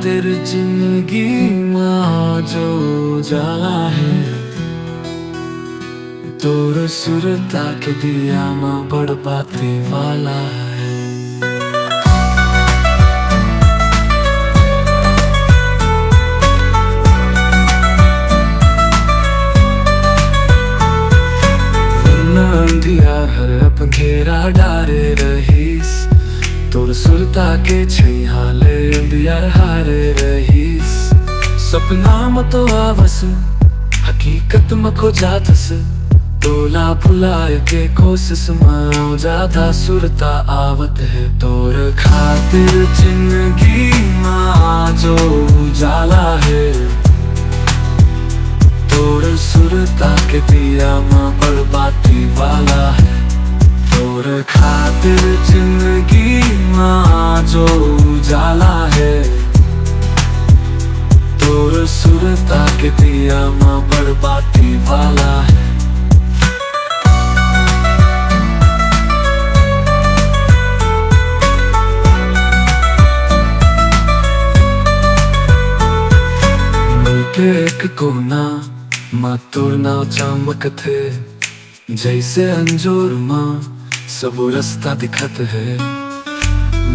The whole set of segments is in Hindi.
खातिर जिंदगी मां जो जाला है तोर सुरता के दिया मां बड़बाती वाला है। अंधियार अपन घेरा डारे रहीस तोर सुरता के छैहाले अंधियार हारे रहीस। सपना मतो आवस हकीकत मखो जातस तोला भुलाए के कोशिश में ज्यादा सुरता आवत है। तोर खातिर जिंदगी मां जो जाला है तोर सुरता के दिया मां बड़बाती वाला है। तोर खातिर जिंदगी मां जो जाला है तोर सुरता के दिया मां बड़बाती वाला है। एक कोना मां तोर नाव चमक थे जैसे अंजोर मां सब रास्ता दिखत है।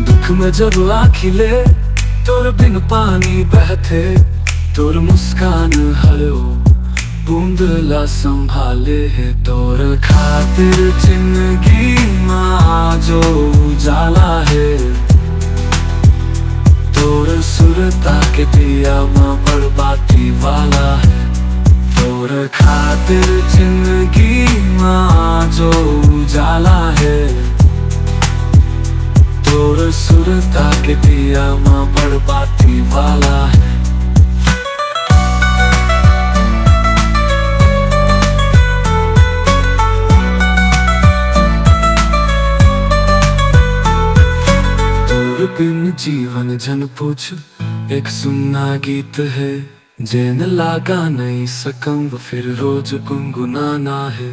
दुख में जब आखिले तोर बिन पानी बहते तोर मुस्कान हर बूंद ला संभाले है। तोर खातिर जिंदगी मां जो जाला है तोर सुरता के दिया मां बड़बाती वाला है। तोर खातिर जिंदगी मां जो जाला है तोर सुरता के दिया मां बड़बाती वाला है। तोर बिन जीवन जन पूछ एक सुनना गीत है जेन लागा नहीं सकम फिर रोज गुनगुनाना है।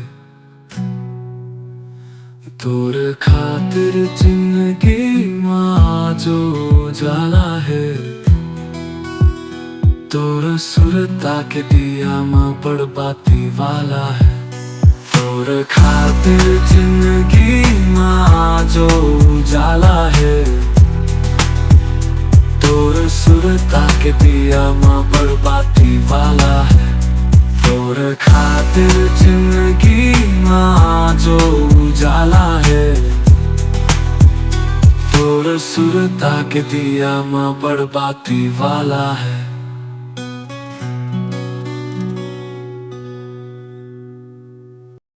तोर खातिर जिंदगी मां जो जाला है तोर सुरता के दिया मां बड़बाती वाला है। तोर खातिर जिंदगी मां जो जाला है तोर सुरता के दिया मां बड़बाती वाला है। तोर खातिर जिंदगी मां जो जाला है तोर सुरता के दिया मां बड़बाती वाला है।